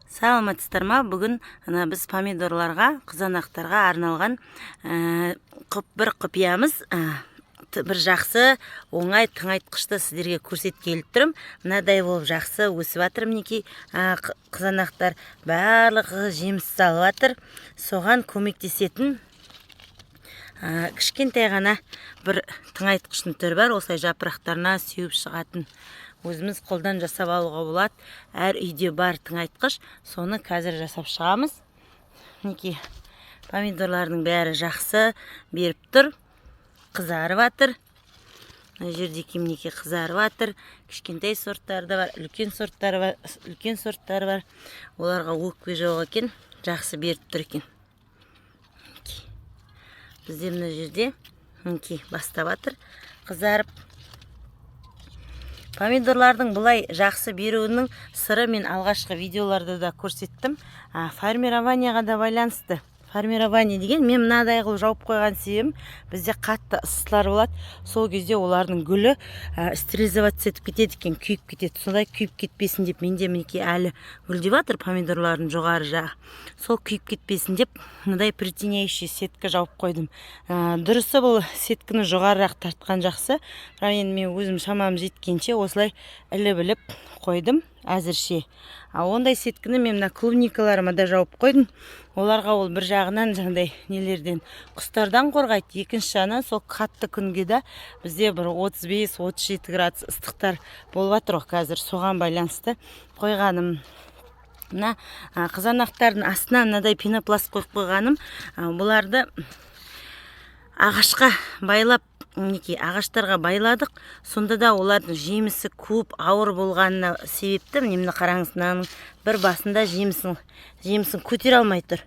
Саламатсыздар ма? Бүгін біз помидорларға, қызанақтарға арналған бір құпиямыз, бір жақсы оңай тыңайтқышты сіздерге көрсеткелі тұрмын. Мынадай болып жақсы өсіп жатыр мінекей қызанақтар, барлығы жеміс салып жатыр. Соған көмектесетін кішкентай ғана бір тыңайтқыштың түрі бар. Осылай жапырақтарына сеуіп шығатын. Өзіміз қолдан жасап алуға болады. Әр үйде бар тыңайтқыш. Соны қазір жасап шығамыз. Мінекей помидорлардың бәрі жақсы беріп тұр. Қызарып жатыр. Мына жердегі мінекей қызарып жатыр. Кішкентай сорттары да бар, үлкен сорттары бар. Оларға өкпе жоқ екен, жақсы беріп тұр екен. Бізде мына жерде мінекей бастап жатыр, қызарып. Помидорлардың бұлай жақсы беруінің сыры мен алғашқы видеоларда да көрсеттім. Формированияға да байланысты. Формирование деген мен мынадай қылып жауып қойған себебім, бізде қатты ыстықтар болады. Сол кезде олардың гүлі стерилизация етіп кетеді екен, күйіп кетеді. Сондай күйіп кетпесін деп менде мінекей әлі гүлдеп жатыр помидорлардың жоғары жағы. Сол күйіп кетпесін деп мынадай притеняющий сетка жауып қойдым. Дұрысы бұл сетканы жоғарырақ тартқан жақсы. Бірақ енді мен өзім шамам жеткенше осылай іліп қойдым әзірше. Ондай сеткіні мен мына клубникаларыма да жауып қойдым. Оларға ол бір жағынан жаңағыдай нелерден, құстардан қорғайды. Екінші жағынан сол қатты күнге да бізде бір 35-37 градус ыстықтар болып жатыр қазір. Соған байланысты қойғаным. Мына қызанақтардың астына мынадай пенопласт қойып қойғаным. Бұларды ағашқа байлап, ағаштарға байладық. Сонда да олардың жемісі көп ауыр болғанына себепті, міне қараңыз, мынаның бір басында жемісін көтере алмай тұр.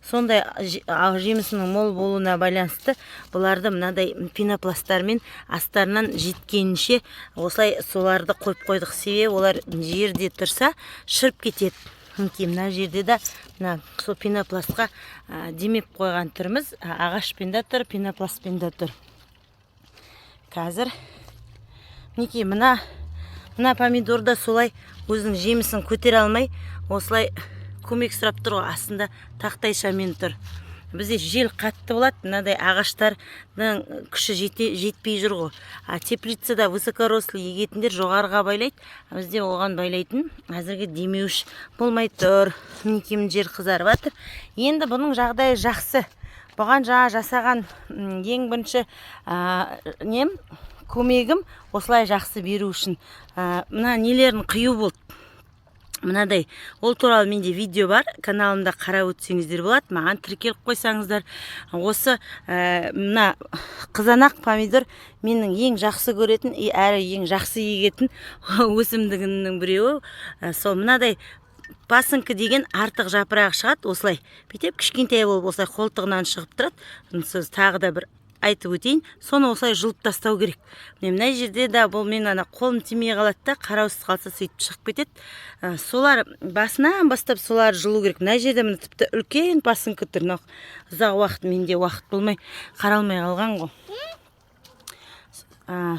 Сондай жемісінің мол болуына байланысты бұларды мынадай пенопласттармен астарынан жеткенінше осылай соларды қойып қойдық. Себебі олар жерде тұрса шырып кетеді. Мына жерде де сол пенопластқа демеп қойған түріміз ағашпен де тұр, пенопластпен де тұр. Қазір мінекей мына помидорда солай өзінің жемісін көтере алмай осылай көмек сұрап тұр ғой, астында тақтайшамен тұр. Бізде жел қатты болады, мынадай ағаштардың күші жетпей жүр ғой. Теплицада высокорослый егетіндер жоғарыға байлайды. Бізде оған байлайтын әзірге демеуіш болмай тұр. Мінекей жер қызарып жатыр. Енді бұның жағдайы жақсы. Бұған жаңа жасаған ең бірінші көмегім осылай жақсы беру үшін. Мына нелерін қию болды. Мынадай, ол туралы менде видео бар, каналымда қарап өтсеңіздер болады, маған тіркеліп қойсаңыздар. Осы мына қызанақ помидор менің ең жақсы көретін, әрі ең жақсы егетін өсімдігінің біреуі. Сол мынадай пасынкі деген артық жапырағы шығады, осылай. Бүйтіп кішкентай болып осылай қолтығынан шығып тұрады. Сөз тағы да бір айтып өтейін, соны осылай жұлып тастау керек. Мына жерде де бұл мен қолым тимей қалады да, қараусыз қалса сөйтіп шығып кетеді. Солар басынан бастап солар жұлу керек. Мына жерде мына тіпті үлкен пасынкі тұр. Ұзақ уақыт менде уақыт болмай қаралмай қалған ғой.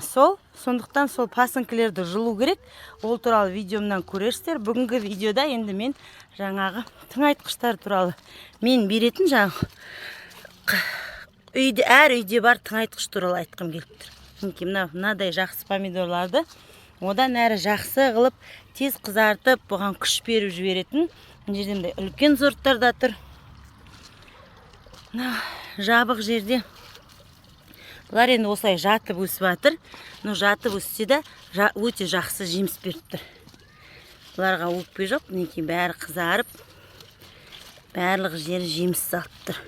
Сондықтан сол пасынкілерді жұлу керек. Ол туралы видеомнан көрерсіздер. Бүгінгі видеода енді мен жаңағы тыңайтқыштар туралы мен беретін жаңағы әр үйде бар тыңайтқыш туралы айтқым келіп тұр. Мынадай жақсы помидорларды одан әрі жақсы қылып тез қызартып бұған күш беріп жіберетін жерден үлкен сорттар да тұр. Жабық жерде бұлар енді осылай жатып өсіп жатыр. Жатып өссе де өте жақсы жеміс беріп тұр. Бұларға өкпе жоқ, мінекей бәрі қызарып, барлық жері жеміс салып тұр.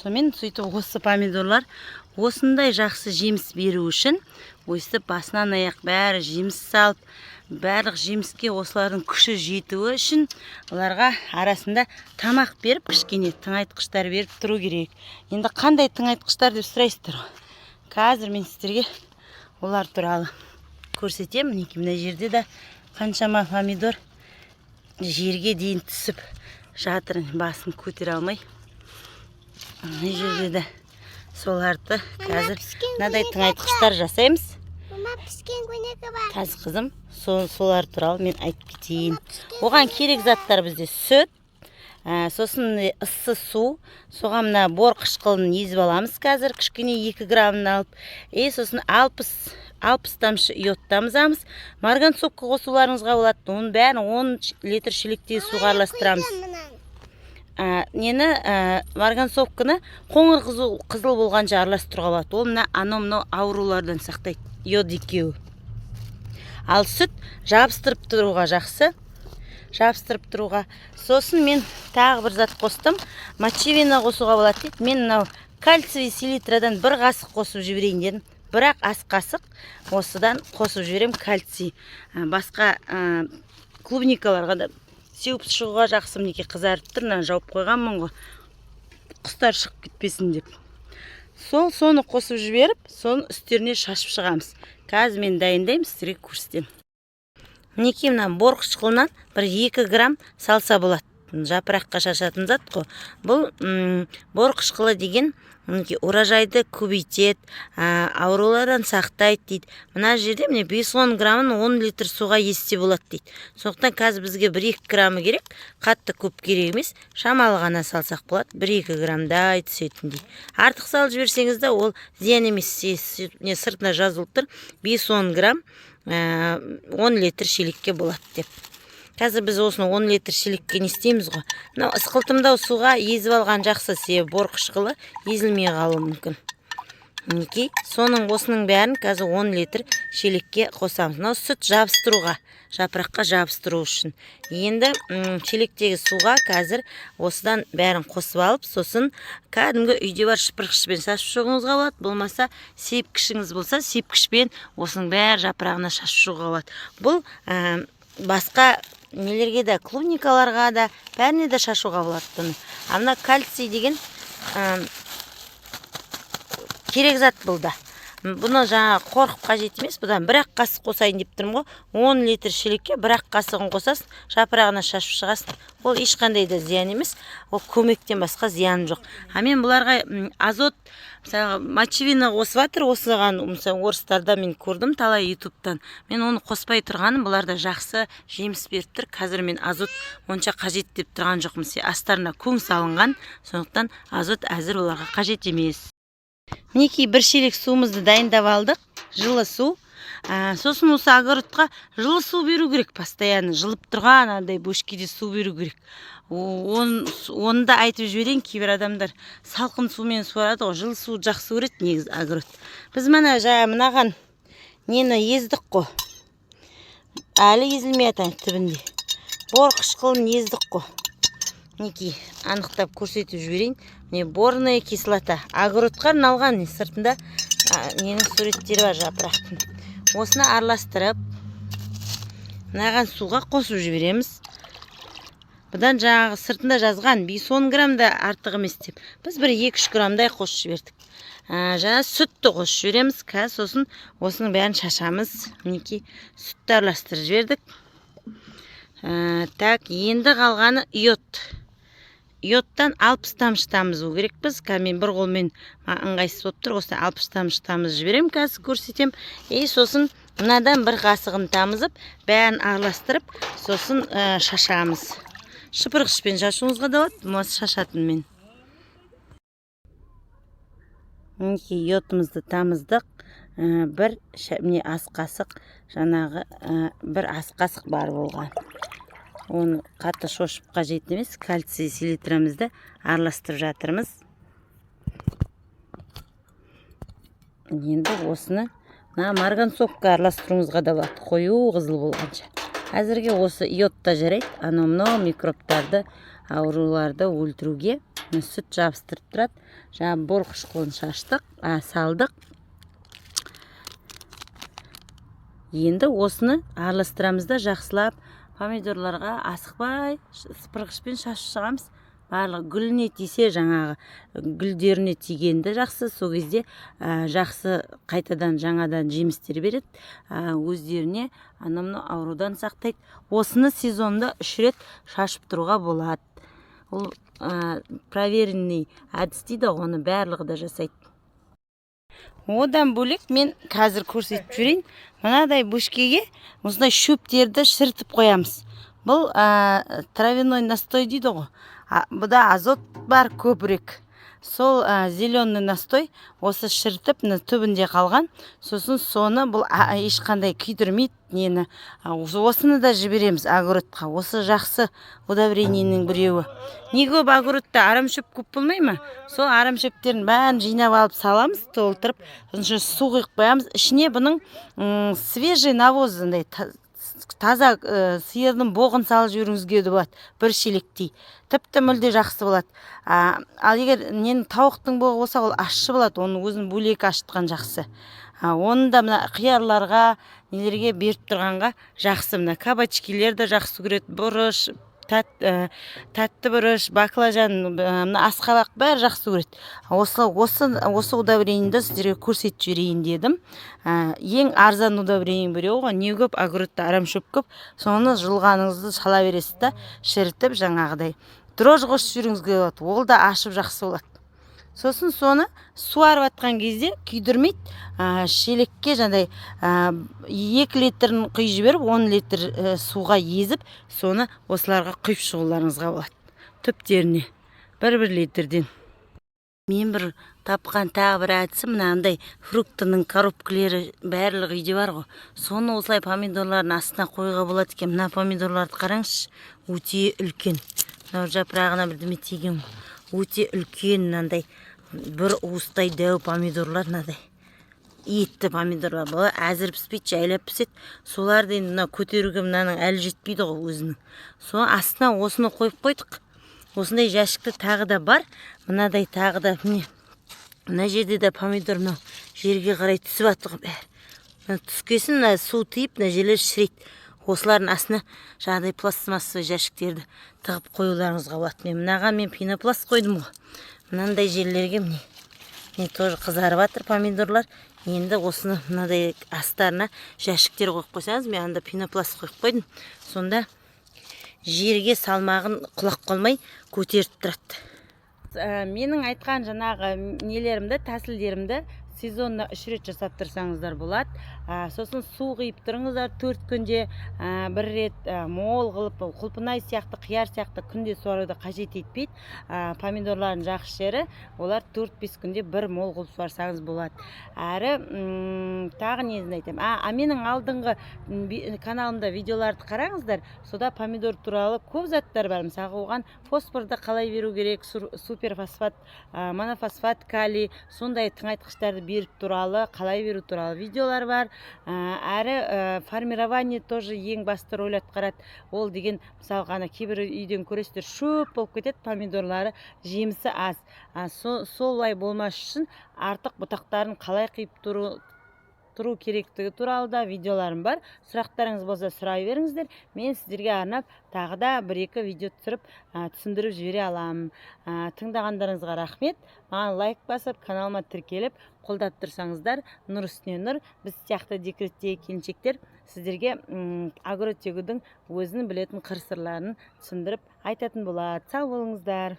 Сонымен сөйтіп осы помидорлар осындай жақсы жеміс беру үшін өстіп басынан аяқ бәрі жеміс салып, барлық жеміске осылардың күші жетуі үшін оларға арасында тамақ беріп, кішкене тыңайтқыштар беріп тұру керек. Енді қандай тыңайтқыштар деп сұрайсыздар. Қазір мен сіздерге олар туралы көрсетемін. Мына жерде де қаншама помидор жерге дейін түсіп жатыр, басын көтере алмай. Мына жерде де соларды қазір мынадай тыңайтқыштар жасаймыз. Мама піскен көнегі бар. Қазір қызым, солар туралы мен айтып кетейін. Оған керек заттар бізде сүт, сосын ыссы су, соған мына бор қышқылын езіп аламыз қазір, кішкене 2 граммын алып, сосын 60 тамшы йод тамызамыз. Марганцовка қосуларыңызға болады. Оның бәрін 10 литр шелектегі суға араластырамыз. Нені марганцовканы қоңыр қызыл болғанша араластыруға болады. Ол мына анау аурулардан сақтайды. Йод екеуі. Ал сүт жабыстырып тұруға жақсы. Жабыстырып тұруға. Сосын мен тағы бір зат қостым. Мочевина қосуға болады дейді. Мен мынау кальций селитрадан бір қасық қосып жіберейін дедім. Бірақ ас қасық осыдан қосып жіберем кальций. Басқа клубникаларға да сеуіп шығуға жақсы, мінеке қызарып тұр, жауып қойғанмын ғой. Құстар шығып кетпесін деп. Соны қосып жіберіп, соның үстеріне шашып шығамыз. Қазір мен дайындаймын, сіздерге көрсетемін. Мінеке мына бор қышқылынан 1-2 грамм салса болады. Жапыраққа шашатын зат қой. Бұл бор қышқылы деген урожайды көбейтеді, аурулардан сақтайды дейді. Мына жерде міне 5-10 граммын 10 литр суға езсе болады дейді. Сондықтан қазір бізге 1-2 граммы керек, қатты көп керек емес, шамалы ғана салсақ болады, 1-2 граммдай түсетіндей. Артық салып жіберсеңіз де ол зиян емес, сыртына жазылып тұр 5-10 грамм 10 литр шелекке болады деп. Қазір біз осыны 10 литр шелекке не істейміз ғой. Мынау ысқылтымдау суға езіп алған жақсы, себебі бор қышқылы езілмей қалуы мүмкін. Мінекей, осының бәрін қазір 10 литр шелекке қосамыз. Мынау сүт жабыстыруға, жапыраққа жабыстыру үшін. Енді шелектегі суға қазір осыдан бәрін қосып алып, сосын кәдімгі үйде бар шыпырғышпен шашып шығуыңызға болады. Болмаса сепкішіңіз болса, сепкішпен осының бәрі жапырағына шашып шығуға болады. Бұл басқа нелерге де, клубникаларға да, бәріне де шашуға болады. Ана кальций деген керек зат бұл да. Бұны жаңа қорқып қажет емес, бұдан 1-ақ қасық қосайын деп тұрмын ғой. 10 литр шелекке 1-ақ қасығын қосасың, жапырағына шашып шығасың. Ол ешқандай да зиян емес, ол көмектен басқа зиян жоқ. Мен бұларға азот, мочевина қосып жатыр, осыған орыстарда мен көрдім талай ютубтан. Мен оны қоспай тұрғаным, бұларда жақсы жеміс беріп тұр. Қазір мен азот онша қажет деп тұрған жоқпын. Астарына көң салынған, сондықтан азот әзір оларға қажет емес. Мінекей 1 шелек суымызды дайындап алдық, жылы су. Сосын осы огородқа жылы су беру керек, постоянно жылып тұрған андай бөшкеде су беру керек. Оны да айтып жіберейін, кейбір адамдар салқын сумен суарады ғой, жылы су жақсы көреді негізі огород. Біз мынаған нені ездік қой. Әлі езілмей атан түбінде. Бор қышқылын ездік қой. Мінекей анықтап көрсетіп жіберейін. Борная кислота. Огородқа арналған, сыртында ненің суреттері бар жапырақтың. Осыны араластырып, мынаған суға қосып жібереміз. Бұдан жаңағы сыртында жазған 5-10 граммда артық емес деп. Біз 1-2-3 граммдай қосып жібердік. Жаңа сүтті қосып жібереміз. Сосын осының бәрін шашамыз. Мінекей сүтті араластырып жібердік. Енді қалғаны йод. Йодтан 60 тамшы тамызу керек біз. Мен бір қолмен ыңғайсыз болып тұр. Осы 60 тамшы тамыз жіберем, қазір көрсетем. Сосын мынадан 1 қасығын тамызып, бәрін араластырып, сосын шашамыз. Шыпырғышпен шашуыңызға да болады, болмаса шашатын мен. Мінекей йодымызды тамыздық. Бір ас қасық, жаңағы 1 ас қасық бар болған. Оны қатты шошып қажет емес, кальций селитрамызды араластырып жатырмыз. Енді осыны марганцовка араластыруыңызға да болады, қою қызыл болғанша. Әзірге осы йодта жарайды, анау микробтарды, ауруларды өлтіруге. Сүт жабыстырып тұрады. Жаңа бор қышқылын шаштық, салдық. Енді осыны араластырамыз да жақсылап. Помидорларға асықпай сыпырғышпен шашып шығамыз. Барлығы гүліне тисе, жаңағы гүлдеріне тигенді жақсы. Сол кезде жақсы қайтадан жаңадан жемістер береді. Өздеріне анамны аурудан сақтайды. Осыны сезонда 3 рет шашып тұруға болады. Ол проверенный әдіс дейді, оны барлығы да жасайды. Одан бөлек мен қазір көрсетіп жүрейін. Мынадай бөшкеге осындай шөптерді шіртіп қоямыз. Бұл травяной настой дейді ғой. Бұда азот бар көбірек. Сол зеленый настой осы шіртіп түбінде қалған. Сосын соны бұл ешқандай күйдірмейді нені. Осыны да жібереміз огородқа. Осы жақсы удобрениенің біреуі. Не көп огородта арамшөп көп болмай ма? Сол арамшөптерін бәрін жинап алып саламыз, толтырып, сосын су құйып қоямыз. Ішіне бұның свежий навоз, таза сиырдың боғын салып жіберуіңізге де болады, бір шелектей. Тіпті мүлде жақсы болады. Ал егер тауықтың боғы болса, ол ащы болады, оны өзін бөлек ашытқан жақсы. Оны да мына қиярларға, нелерге беріп тұрғанға жақсы. Мына кабачкилер де жақсы көреді, бұрыш, тәтті бұрыш, баклажан, асқабақ бәрі жақсы көреді. Осы удобрениені сіздерге көрсетіп жіберейін дедім. Ең арзан удобрениенің біреуі ғой, не көп огородта арамшөп көп, соны жұлғаныңызды шала бересіз да, шірітіп жаңағыдай. Дрож қосып жіберуіңізге болады, ол да ашып жақсы болады. Сосын соны суарып атқан кезде күйдірмейді, шелекке жаңдай 2 литрін құйып жіберіп, 10 литр суға езіп, соны осыларға құйып шығуларыңызға болады. Түптеріне 1-1 литрден. Мен бір тапқан тағы бір әдісі, мынандай фруктының коробкілері барлық үйде бар ғой. Соны осылай помидорлардың астына қойға болады екен. Мына помидорларды қараңызшы, өте үлкен. Мына жапырағына бірдеме тиген ғой. Өте үлкен, мынандай бір уыстай дәу помидорлар, мынандай етті помидорлар. Бұл әзір піспейді, жайлап піседі. Соларды енді мына көтеруге мынаның әлі жетпейді ғой өзінің. Сол астына осыны қойып қойдық. Осындай жәшікті тағы да бар. Мынадай тағы да мына жерде де помидор жерге қарай түсіп атығы бәрі. Түскесін су тиіп, жерлер шірейді. Осылардың астына жағдай пластмассовый жәшіктерді тығып қоюларыңызға болады. Мен пенопласт қойдым ғой. Мынандай жерлерге мен тоже қызарып атыр помидорлар. Енді осыны мынадай астарына жәшіктер қойып қойсаңыз, мен анда пенопласт қойып қойдым. Сонда жерге салмағын құлап қалмай көтеріп тұрады. Менің айтқан жаңағы нелерімді, тәсілдерімді сезонна 3 рет жасап тұрсаңыздар болады. Сосын су құйып тұрыңыздар 4 күнде 1 рет мол қылып, құлпынай сияқты, қияр сияқты күнде суаруды қажет етпейді. Помидорлардың жақсы жері, олар 4-5 күнде бір мол қылып суарсаңыз болады. Әрі тағы несін айтайын. Менің алдыңғы каналымда видеоларды қараңыздар. Сода помидор туралы көп заттар бар. Мысалы, оған фосфорды қалай беру керек, суперфосфат, монофосфат, калий, сондай тыңайтқыштарды беріп туралы, қалай беру туралы видеолар бар. Әрі формирование тоже ең басты рөл атқарады. Ол деген, мысалы, ғана кейбір үйден көресіздер, шөп болып кетеді, помидорлары жемісі аз. Солай болмас үшін артық бұтақтарын қалай қиып тұру керектігі туралы да видеоларым бар. Сұрақтарыңыз болса сұрай беріңіздер. Мен сіздерге арнап тағы да 1-2 видео түсіріп түсіндіріп жібере аламын. Тыңдағандарыңызға рахмет. Маған лайк басып, каналыма тіркеліп, қолдап тұрсаңыздар, нұр үстіне нұр. Біз сияқты декреттегі келіншектер сіздерге огород егудің өзінің білетін қыр-сырларын түсіндіріп айтатын болады. Сау болыңыздар.